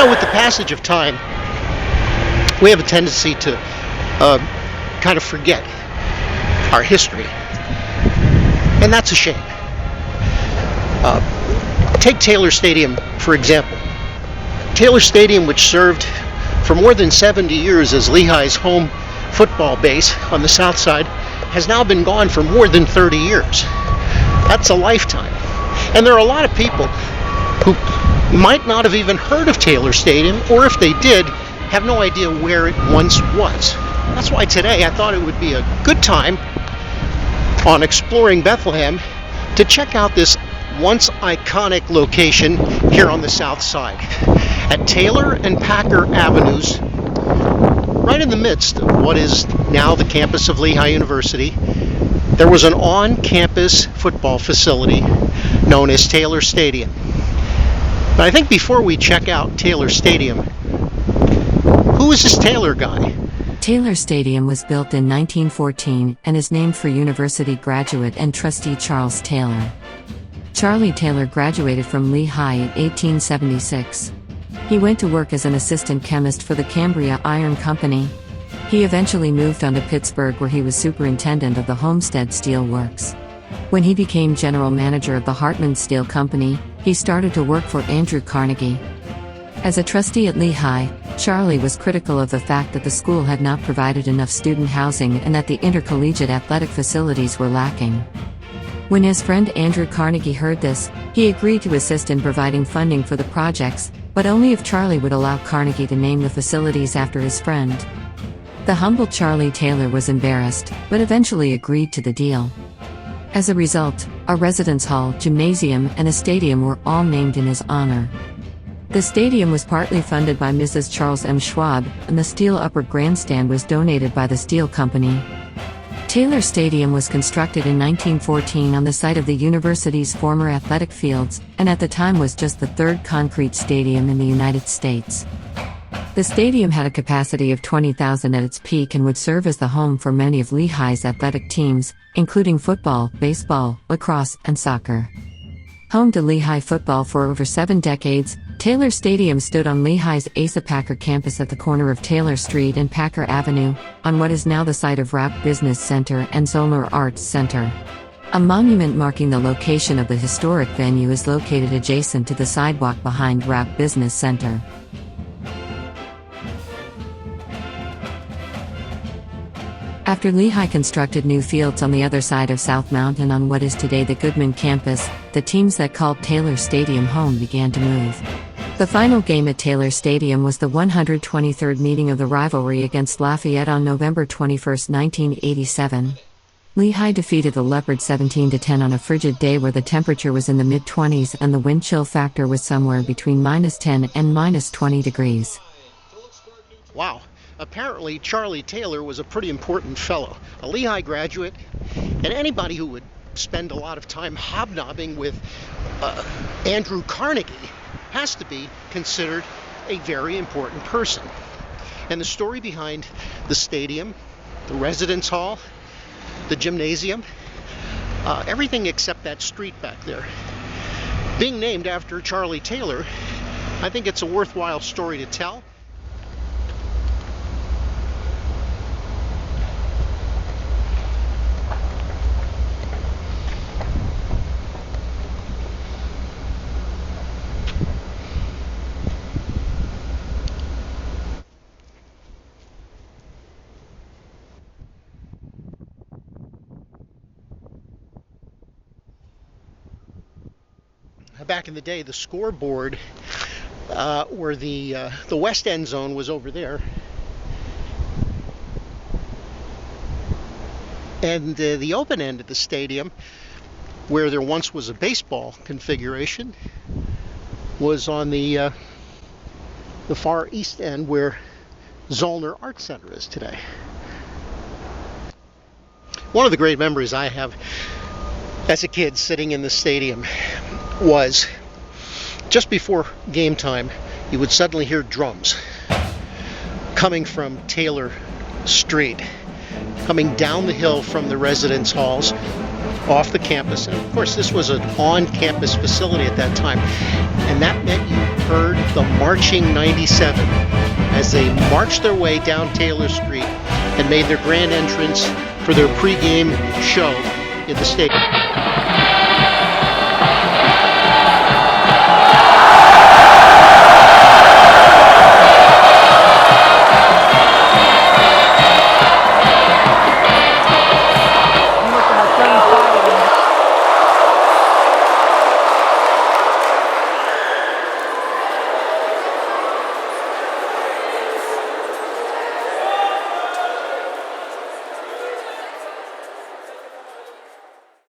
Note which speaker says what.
Speaker 1: With the passage of time, we have a tendency to kind of forget our history, and that's a shame. Take Taylor Stadium, for example. Taylor Stadium, which served for more than 70 years as Lehigh's home football base on the south side, has now been gone for more than 30 years. That's a lifetime. And there are a lot of people who might not have even heard of Taylor Stadium, or if they did, have no idea where it once was. That's why today I thought it would be a good time on Exploring Bethlehem to check out this once iconic location here on the south side. At Taylor and Packer Avenues, right in the midst of what is now the campus of Lehigh University, there was an on-campus football facility known as Taylor Stadium. But I think before we check out Taylor Stadium, who is this Taylor guy?
Speaker 2: Taylor Stadium was built in 1914 and is named for university graduate and trustee Charles Taylor. Charlie Taylor graduated from Lehigh in 1876. He went to work as an assistant chemist for the Cambria Iron Company. He eventually moved on to Pittsburgh, where he was superintendent of the Homestead Steel Works. When he became general manager of the Hartman Steel Company, he started to work for Andrew Carnegie. As a trustee at Lehigh, Charlie was critical of the fact that the school had not provided enough student housing and that the intercollegiate athletic facilities were lacking. When his friend Andrew Carnegie heard this, he agreed to assist in providing funding for the projects, but only if Charlie would allow Carnegie to name the facilities after his friend. The humble Charlie Taylor was embarrassed, but eventually agreed to the deal. As a result, a residence hall, gymnasium, and a stadium were all named in his honor. The stadium was partly funded by Mrs. Charles M. Schwab, and the steel upper grandstand was donated by the steel company. Taylor Stadium was constructed in 1914 on the site of the university's former athletic fields, and at the time was just the third concrete stadium in the United States. The stadium had a capacity of 20,000 at its peak and would serve as the home for many of Lehigh's athletic teams, including football, baseball, lacrosse, and soccer. Home to Lehigh football for over 7 decades, Taylor Stadium stood on Lehigh's Asa Packer campus at the corner of Taylor Street and Packer Avenue, on what is now the site of Rauch Business Center and Zollner Arts Center. A monument marking the location of the historic venue is located adjacent to the sidewalk behind Rauch Business Center. After Lehigh constructed new fields on the other side of South Mountain on what is today the Goodman campus, the teams that called Taylor Stadium home began to move. The final game at Taylor Stadium was the 123rd meeting of the rivalry against Lafayette on November 21, 1987. Lehigh defeated the Leopards 17-10 on a frigid day where the temperature was in the mid-20s and the wind chill factor was somewhere between -10 and -20 degrees.
Speaker 1: Wow. Apparently, Charlie Taylor was a pretty important fellow, a Lehigh graduate, and anybody who would spend a lot of time hobnobbing with Andrew Carnegie has to be considered a very important person. And the story behind the stadium, the residence hall, the gymnasium, everything except that street back there, being named after Charlie Taylor, I think it's a worthwhile story to tell. Back in the day, the scoreboard where the west end zone was over there, and the open end of the stadium, where there once was a baseball configuration, was on the far east end, where Zollner Arts Center is today. One of the great memories I have as a kid sitting in the stadium was just before game time, you would suddenly hear drums coming from Taylor Street, coming down the hill from the residence halls off the campus. And of course, this was an on-campus facility at that time, and that meant you heard the Marching 97 as they marched their way down Taylor Street and made their grand entrance for their pregame show in the stadium.